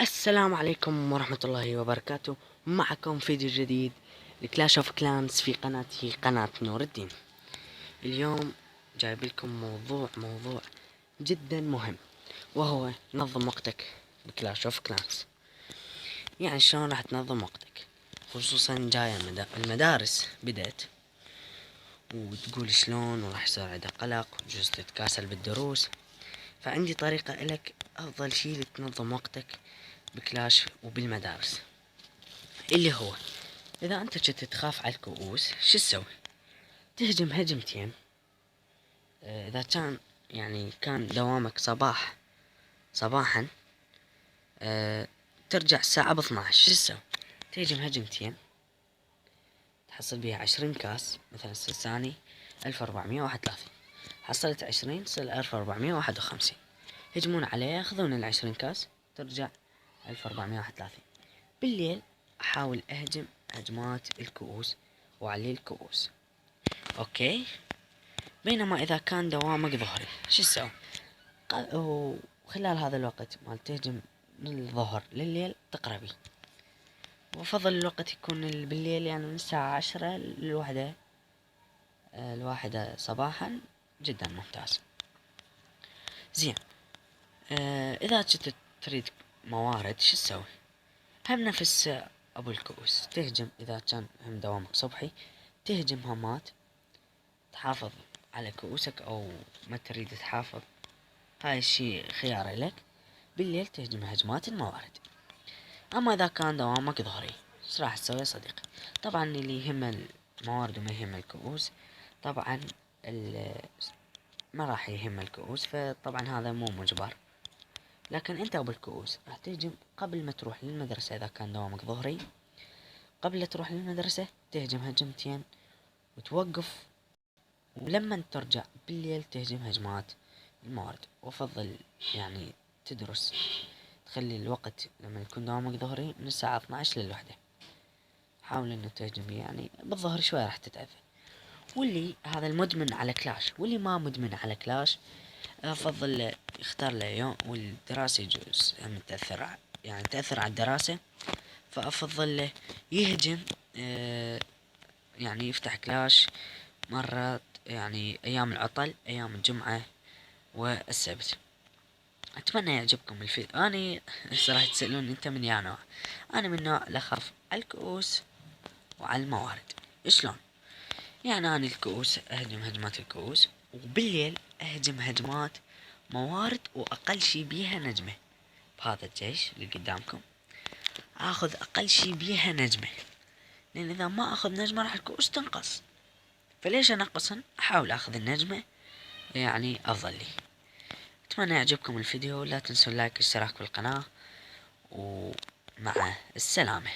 السلام عليكم ورحمة الله وبركاته. معكم فيديو جديد لكلاش اوف كلانس في قناتي قناة نور الدين. اليوم جايب لكم موضوع جدا مهم، وهو نظم وقتك بكلاش اوف كلانس. يعني شلون راح تنظم وقتك، خصوصا جاية المدارس بدأت، وتقول شلون وراح يصير عندك قلق وجوز تتكاسل بالدروس. فعندي طريقة لك افضل شي لتنظم وقتك بكلاش وبالمدارس، اللي هو اذا انت كنت تخاف على الكؤوس شو تسوي؟ تهجم هجمتين. اذا كان كان دوامك صباحا، ترجع الساعة ب12، شو تسوي؟ تهجم هجمتين تحصل بيها 20 كاس. مثلا الثاني 1431، حصلت 20 تصير 1451. يهجمون عليه ياخذون 20 كاس، ترجع 1431. بالليل احاول اهجم هجمات الكؤوس وعلي الكؤوس. اوكي. بينما اذا كان دوامك ظهري شو تسوي؟ وخلال هذا الوقت مال تهجم من الظهر لليل تقربي، وفضل الوقت يكون بالليل، يعني من الساعة 10 للوحدة، الواحدة صباحا. جدا ممتاز. زين. اذا كنت تريد موارد شو تسوي؟ هم نفس ابو الكؤوس تهجم. اذا كان هم دوامك صبحي تهجم همات تحافظ على كؤوسك، او ما تريد تحافظ، هاي الشي خيار لك. بالليل تهجم هجمات الموارد. اما اذا كان دوامك ظهري ايش راح تسوي يا صديقي؟ طبعا اللي يهم الموارد وما يهم الكؤوس، طبعا ما راح يهم الكؤوس، فطبعا هذا مو مجبر. لكن انت ابو الكؤوس راح تهجم قبل ما تروح للمدرسة. اذا كان دوامك ظهري قبل لا تروح للمدرسة تهجم هجمتين وتوقف، ولما ترجع بالليل تهجم هجمات الموارد. وافضل تدرس، تخلي الوقت لما يكون دوامك ظهري من الساعة 12 للوحدة. حاول انه تهجم بالظهر شوي راح تتعب. واللي هذا المدمن على كلاش، واللي ما مدمن على كلاش افضل يختار له يوم. والدراسة يجوز هم تأثر على الدراسة، فافضل له يهجم. يفتح كلاش مرات، ايام العطل، ايام الجمعة والسبت. اتمنى يعجبكم الفيديو. اني صراحة تسألون انت من يا نوع؟ انا من نوع اخاف على الكؤوس وعلى الموارد. شلون؟ انا الكؤوس اهجم هجمات الكؤوس، وبالليل اهجم هجمات موارد، واقل شي بيها نجمة. بهذا الجيش اللي قدامكم اخذ اقل شي بيها نجمة، لان اذا ما اخذ نجمة راح الكؤوس تنقص. فليش انقصن؟ احاول اخذ النجمة، افضل لي. اتمنى يعجبكم الفيديو. لا تنسوا اللايك والاشتراك بالقناة، ومع السلامة.